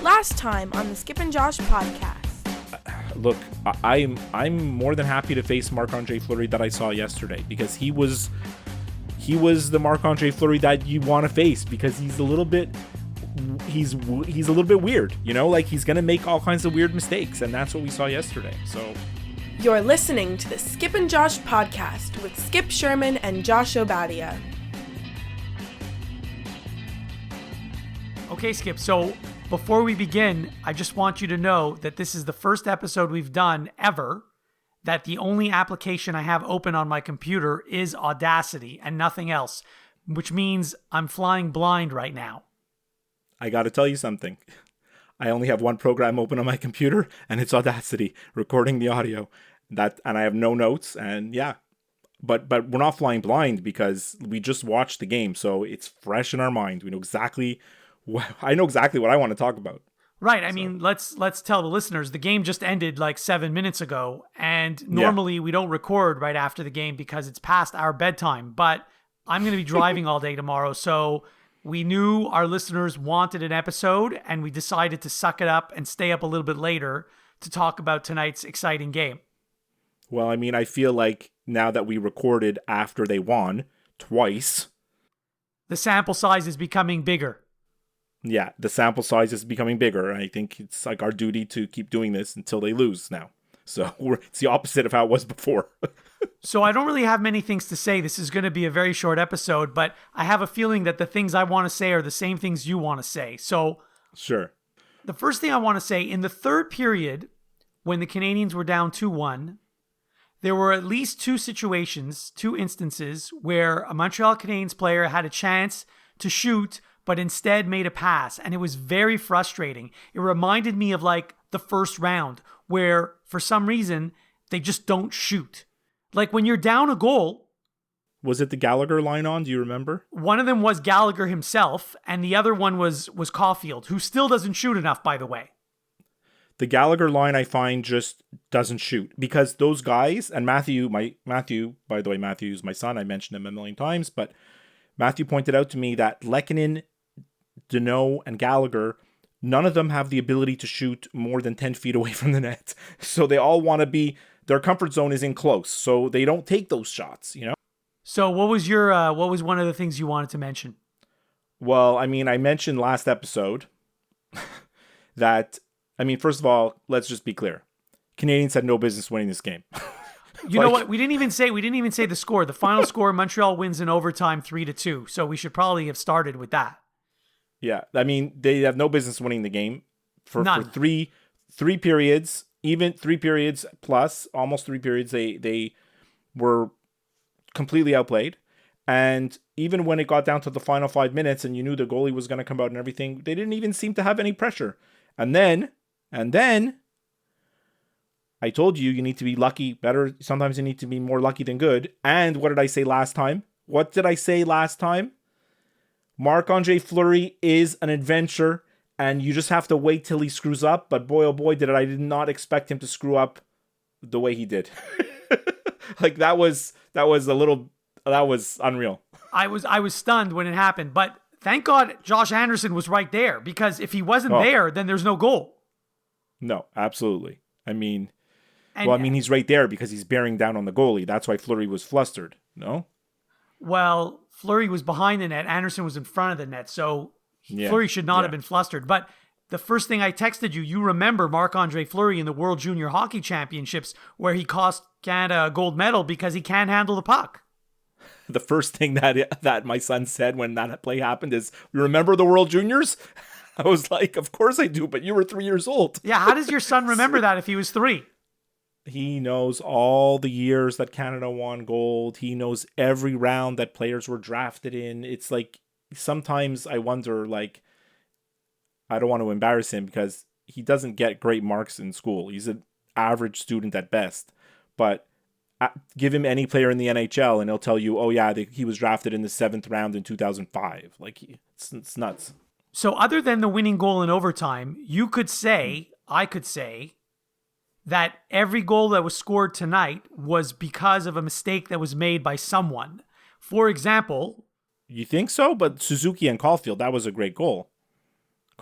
Last time on the Skip and Josh podcast. Look, I'm more than happy to face Marc-Andre Fleury that I saw yesterday, because he was the Marc-Andre Fleury that you want to face, because he's a little bit weird, you know, like he's gonna make all kinds of weird mistakes, and that's what we saw yesterday. So you're listening to the Skip and Josh podcast with Skip Sherman and Josh Obadia. Okay, Skip, so before we begin, I just want you to know that this is the first episode we've done ever that the only application I have open on my computer is Audacity and nothing else, which means I'm flying blind right now. I gotta tell you something. I only have one program open on my computer, and it's Audacity, recording the audio. And I have no notes, and yeah. But we're not flying blind because we just watched the game, so it's fresh in our mind. We know exactly I know exactly what I want to talk about. Right. I mean, let's tell the listeners, the game just ended like 7 minutes ago, and normally we don't record right after the game because it's past our bedtime, but I'm going to be driving all day tomorrow, so we knew our listeners wanted an episode, and we decided to suck it up and stay up a little bit later to talk about tonight's exciting game. Well, I mean, I feel like now that we recorded after they won twice, the sample size is becoming bigger. Yeah, the sample size is becoming bigger. I think it's like our duty to keep doing this until they lose now. So it's the opposite of how it was before. So I don't really have many things to say. This is going to be a very short episode, but I have a feeling that the things I want to say are the same things you want to say. So sure. The first thing I want to say, in the third period, when the Canadiens were down 2-1, there were at least two instances where a Montreal Canadiens player had a chance to shoot but instead made a pass, and it was very frustrating. It reminded me of like the first round, where for some reason they just don't shoot. Like when you're down a goal. Was it the Gallagher line on? Do you remember? One of them was Gallagher himself, and the other one was Caulfield, who still doesn't shoot enough, by the way. The Gallagher line, I find, just doesn't shoot, because those guys, and Matthew, by the way, Matthew's my son. I mentioned him a million times, but Matthew pointed out to me that Lehkonen, Deneau, and Gallagher, none of them have the ability to shoot more than 10 feet away from the net. So they all want to be, their comfort zone is in close, so they don't take those shots, you know? So what was one of the things you wanted to mention? Well, I mean, I mentioned last episode that, I mean, first of all, let's just be clear. Canadiens had no business winning this game. You know what? We didn't even say the score. The final score, Montreal wins in overtime 3-2. So we should probably have started with that. Yeah, I mean, they have no business winning the game for three periods, even 3 periods plus, almost 3 periods. They were completely outplayed, and even when it got down to the final 5 minutes, and you knew the goalie was going to come out and everything, they didn't even seem to have any pressure. And then, I told you need to be lucky better. Sometimes you need to be more lucky than good. And what did I say last time? Marc-Andre Fleury is an adventure, and you just have to wait till he screws up. But boy, oh boy, I did not expect him to screw up the way he did. Like that was unreal. I was stunned when it happened, but thank God Josh Anderson was right there, because if he wasn't there, then there's no goal. No, absolutely. I mean, he's right there because he's bearing down on the goalie. That's why Fleury was flustered. No? Well, Fleury was behind the net. Anderson was in front of the net. So Fleury should not have been flustered. But the first thing I texted you remember Marc-Andre Fleury in the World Junior Hockey Championships, where he cost Canada a gold medal because he can't handle the puck. The first thing that my son said when that play happened is, "Remember the World Juniors?" I was like, "Of course I do, but you were 3 years old." Yeah, how does your son remember that if he was 3? He knows all the years that Canada won gold. He knows every round that players were drafted in. It's like, sometimes I wonder, like, I don't want to embarrass him because he doesn't get great marks in school. He's an average student at best. But give him any player in the NHL and he'll tell you, oh yeah, he was drafted in the 7th round in 2005. Like, it's nuts. So other than the winning goal in overtime, I could say that every goal that was scored tonight was because of a mistake that was made by someone. For example... You think so? But Suzuki and Caulfield, that was a great goal.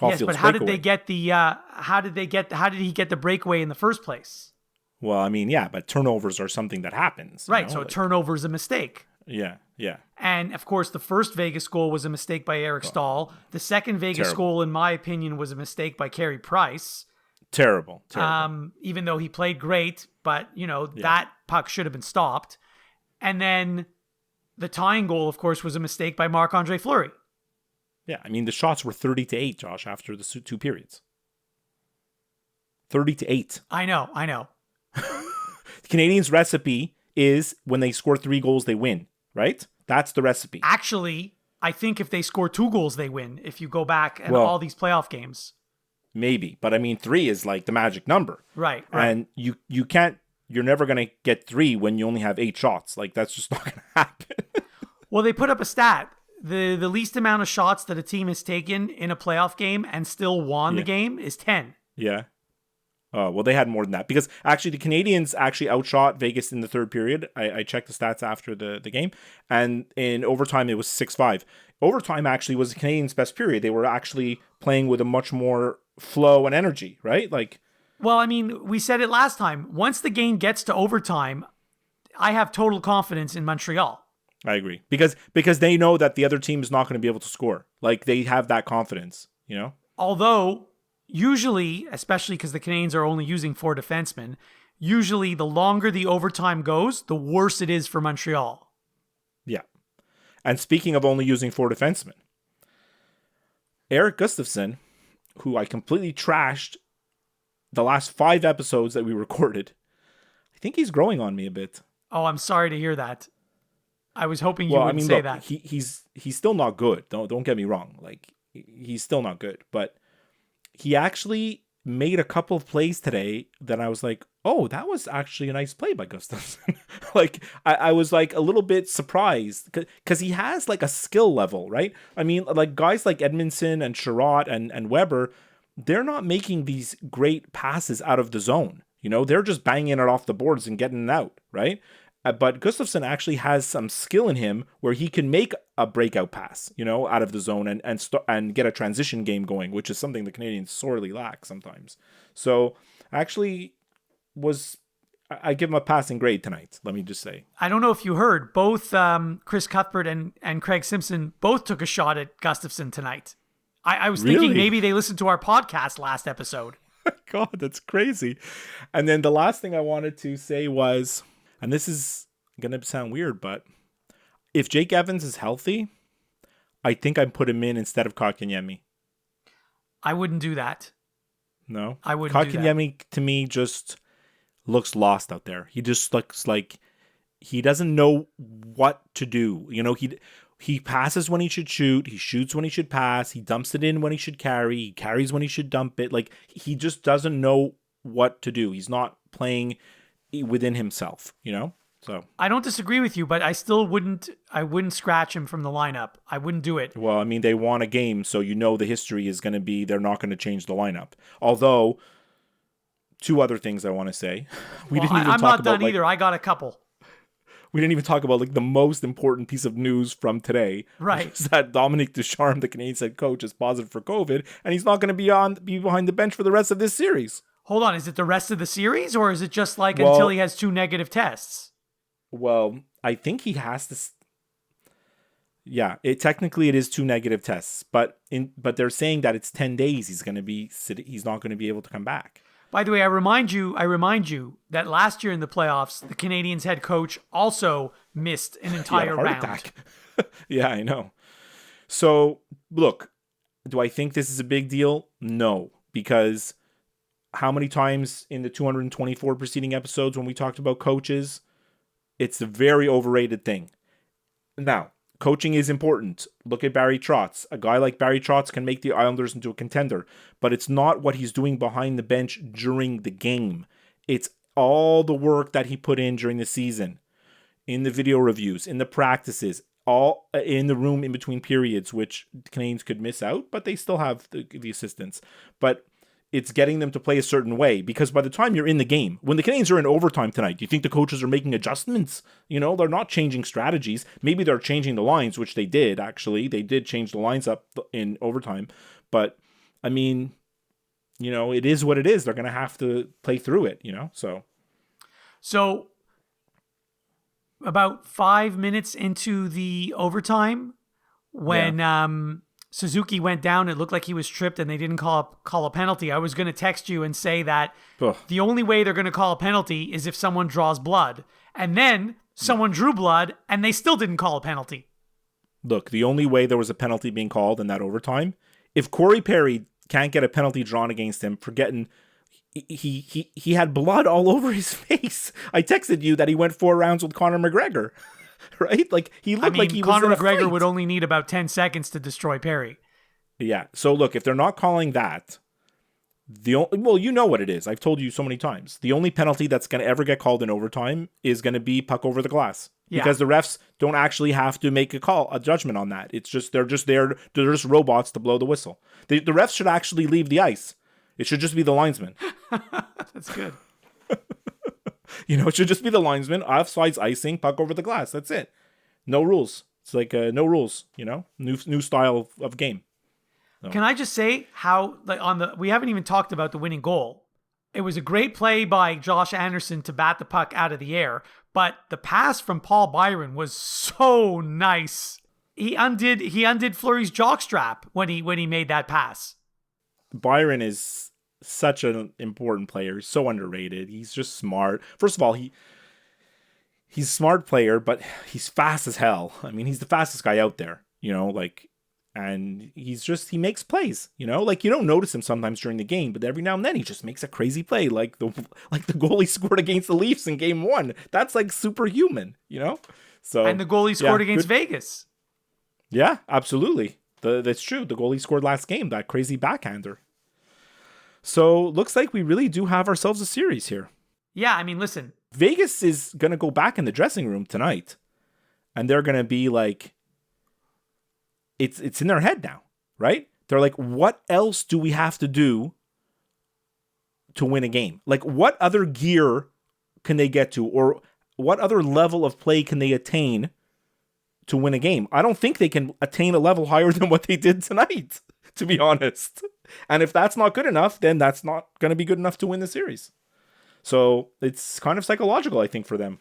Yes, but how did he get the breakaway in the first place? Well, I mean, yeah, but turnovers are something that happens. Right, so a turnover is a mistake. Yeah. And, of course, the first Vegas goal was a mistake by Eric Stahl. The second Vegas goal, in my opinion, was a mistake by Carey Price. Terrible. Even though he played great, but, that puck should have been stopped. And then the tying goal, of course, was a mistake by Marc-Andre Fleury. Yeah, I mean, the shots were 30-8, Josh, after the 2 periods. 30-8. I know. The Canadiens' recipe is when they score 3 goals, they win, right? That's the recipe. Actually, I think if they score 2 goals, they win, if you go back and all these playoff games. Maybe, but I mean, 3 is like the magic number. Right. And you can't, you're never going to get 3 when you only have 8 shots. Like, that's just not going to happen. Well, they put up a stat. The least amount of shots that a team has taken in a playoff game and still won the game is 10. Yeah. Well, they had more than that because actually the Canadiens actually outshot Vegas in the third period. I checked the stats after the game, and in overtime it was 6-5. Overtime actually was the Canadiens' best period. They were actually playing with a much more flow and energy, right? Like, well, I mean, we said it last time. Once the game gets to overtime, I have total confidence in Montreal. I agree. Because they know that the other team is not going to be able to score. Like, they have that confidence, Although, usually, especially because the Canadiens are only using 4 defensemen, usually the longer the overtime goes, the worse it is for Montreal. Yeah. And speaking of only using 4 defensemen, Erik Gustafsson, who I completely trashed the last 5 episodes that we recorded, I think he's growing on me a bit. Oh, I'm sorry to hear that. I was hoping you wouldn't say that. He's still not good. Don't get me wrong. Like, he's still not good. But he actually made a couple of plays today that I was like, oh, that was actually a nice play by Gustafsson. Like, I was like a little bit surprised because he has like a skill level, right? I mean, like guys like Edmondson and Sherratt and Weber, they're not making these great passes out of the zone. They're just banging it off the boards and getting it out, right? But Gustafsson actually has some skill in him where he can make a breakout pass, out of the zone and get a transition game going, which is something the Canadiens sorely lack sometimes. So actually I give him a passing grade tonight, let me just say. I don't know if you heard, both Chris Cuthbert and Craig Simpson both took a shot at Gustafsson tonight. I was thinking maybe they listened to our podcast last episode. God, that's crazy. And then the last thing I wanted to say was, and this is going to sound weird, but if Jake Evans is healthy, I think I'd put him in instead of Kotkaniemi. I wouldn't do that. No? I wouldn't do that. Kotkaniemi, to me, just looks lost out there. He just looks like he doesn't know what to do. He passes when he should shoot. He shoots when he should pass. He dumps it in when he should carry. He carries when he should dump it. Like, he just doesn't know what to do. He's not playing within himself, So I don't disagree with you, but I still wouldn't scratch him from the lineup. I wouldn't do it. Well, I mean, they won a game, so the history is going to be they're not going to change the lineup. Although, 2 other things I want to say. I'm not done either. I got a couple. We didn't even talk about like the most important piece of news from today. Right. Is that Dominique Ducharme, the Canadiens head coach, is positive for COVID, and he's not going to be behind the bench for the rest of this series. Hold on, is it the rest of the series, or is it just like until he has 2 negative tests? Well, I think he has to. Yeah, technically it is 2 negative tests, but they're saying that it's 10 days. He's not going to be able to come back. By the way, I remind you that last year in the playoffs, the Canadiens head coach also missed an entire round. Attack. Yeah, I know. So look, do I think this is a big deal? No, because how many times in the 224 preceding episodes when we talked about coaches, it's a very overrated thing. Now, coaching is important. Look at Barry Trotz. A guy like Barry Trotz can make the Islanders into a contender, but it's not what he's doing behind the bench during the game. It's all the work that he put in during the season, in the video reviews, in the practices, all in the room in between periods, which the Canadiens could miss out, but they still have the assistants. But it's getting them to play a certain way, because by the time you're in the game, when the Canadiens are in overtime tonight, do you think the coaches are making adjustments? They're not changing strategies. Maybe they're changing the lines, which they did, actually. They did change the lines up in overtime. But I mean, it is what it is. They're going to have to play through it, So about 5 minutes into the overtime, when Suzuki went down, it looked like he was tripped and they didn't call a penalty. I was going to text you and say that the only way they're going to call a penalty is if someone draws blood. And then someone drew blood and they still didn't call a penalty. Look, the only way there was a penalty being called in that overtime, if Corey Perry can't get a penalty drawn against him for getting... He had blood all over his face. I texted you that he went 4 rounds with Conor McGregor, right? Like he looked like he was Conor in a McGregor fight. would only need about 10 seconds to destroy Perry. Yeah. So look, if they're not calling that, you know what it is. I've told you so many times. The only penalty that's going to ever get called in overtime is going to be puck over the glass. Yeah. Because the refs don't actually have to make a judgment on that. It's just they're just robots to blow the whistle. The refs should actually leave the ice. It should just be the linesman. That's good. It should just be the linesman, offsides icing, puck over the glass. That's it. No rules. It's like no rules, new style of game. So. Can I just say how we haven't even talked about the winning goal. It was a great play by Josh Anderson to bat the puck out of the air, but the pass from Paul Byron was so nice. He undid Fleury's jockstrap when he made that pass. Byron is such an important player. He's so underrated. He's just smart. First of all, he's a smart player, but he's fast as hell. I mean, he's the fastest guy out there, and he makes plays, you don't notice him sometimes during the game, but every now and then he just makes a crazy play, like the goal he scored against the Leafs in game 1. That's like superhuman, So and the goal he scored against Vegas. Yeah, absolutely. That's true. The goal he scored last game, that crazy backhander. So looks like we really do have ourselves a series here. Yeah, I mean, listen. Vegas is going to go back in the dressing room tonight. And they're going to be like, it's in their head now, right? They're like, what else do we have to do to win a game? Like, what other gear can they get to? Or what other level of play can they attain to win a game? I don't think they can attain a level higher than what they did tonight, to be honest. And if that's not good enough, then that's not going to be good enough to win the series. So it's kind of psychological, I think, for them.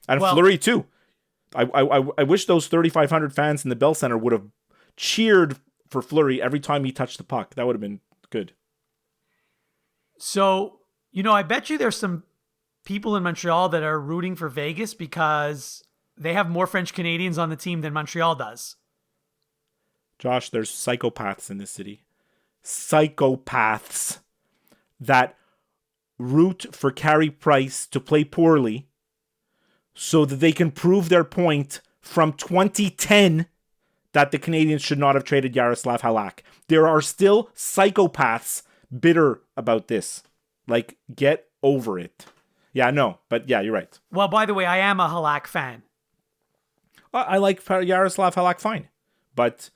And Fleury, too. I wish those 3,500 fans in the Bell Center would have cheered for Fleury every time he touched the puck. That would have been good. So, I bet you there's some people in Montreal that are rooting for Vegas because they have more French Canadians on the team than Montreal does. Josh, there's psychopaths in this city. Psychopaths that root for Carey Price to play poorly so that they can prove their point from 2010 that the Canadians should not have traded Yaroslav Halak. There are still psychopaths bitter about this. Like, get over it. Yeah, no, but yeah, you're right. Well, by the way, I am a Halak fan. I like Yaroslav Halak fine. But,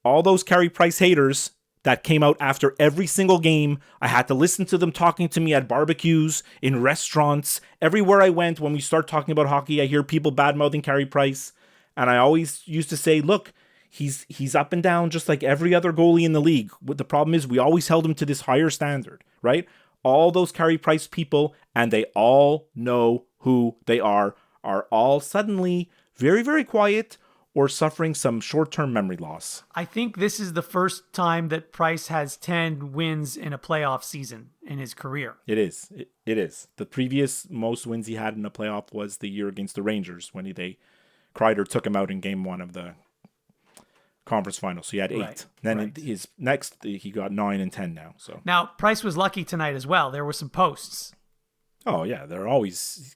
all those Carey Price haters that came out after every single game, I had to listen to them talking to me at barbecues, in restaurants. Everywhere I went, when we start talking about hockey, I hear people bad-mouthing Carey Price. And I always used to say, look, he's up and down just like every other goalie in the league. What the problem is, we always held him to this higher standard, right? All those Carey Price people, and they all know who they are all suddenly very, very quiet or suffering some short-term memory loss. I think this is the first time that Price has 10 wins in a playoff season in his career. It is. It is. The previous most wins he had in a playoff was the year against the Rangers when Kreider took him out in game 1 of the conference final. So he had 8. Right, Then right. his next, he got 9 and 10 now. So now, Price was lucky tonight as well. There were some posts. Oh, yeah. There always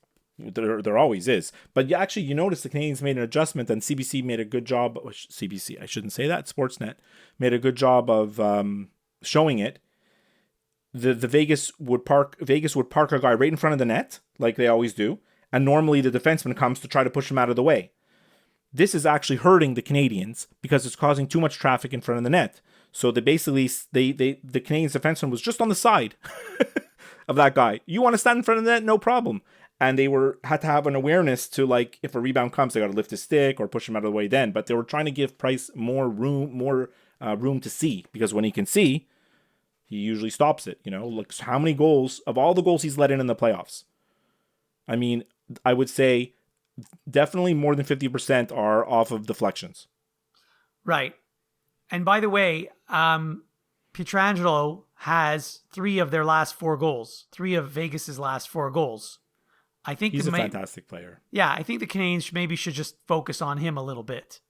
is. But actually, you notice the Canadians made an adjustment, and CBC made a good job. CBC, I shouldn't say that. Sportsnet made a good job of showing it. The Vegas would park a guy right in front of the net, like they always do, and normally the defenseman comes to try to push him out of the way. This is actually hurting the Canadians because it's causing too much traffic in front of the net. So the Canadians defenseman was just on the side of that guy. You want to stand in front of the net? No problem. And they had to have an awareness to, if a rebound comes, they got to lift his stick or push him out of the way then. But they were trying to give Price more room, more room to see, because when he can see, he usually stops it. Look how many goals, of all the goals he's let in the playoffs. I mean, I would say definitely more than 50% are off of deflections. Right. And by the way, Pietrangelo has 3 of their last 4 goals. 3 of Vegas's last 4 goals. I think he's a fantastic player. Yeah, I think the Canadiens maybe should just focus on him a little bit.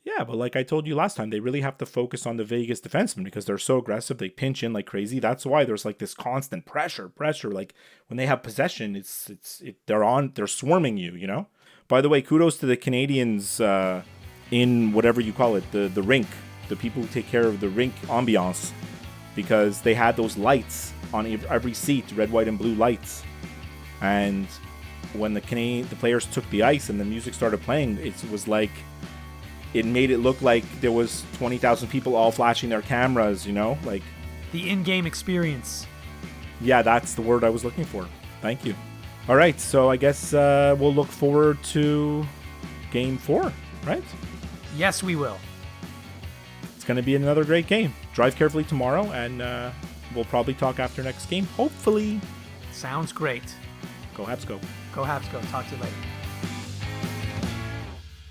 Yeah, but like I told you last time, they really have to focus on the Vegas defensemen because they're so aggressive. They pinch in like crazy. That's why there's like this constant pressure. Like when they have possession, they're swarming you. By the way, kudos to the Canadiens in whatever you call it, the rink, the people who take care of the rink ambiance, because they had those lights on every seat, red, white, and blue lights. And when the players took the ice and the music started playing, it was like, it made it look like there was 20,000 people all flashing their cameras, like the in-game experience. Yeah, that's the word I was looking for. Thank you. All right, so I guess we'll look forward to Game 4, right? Yes, we will. It's going to be another great game. Drive carefully tomorrow, and we'll probably talk after next game, hopefully. Sounds great. Go Habs, go. Go Habs, go. Talk to you later.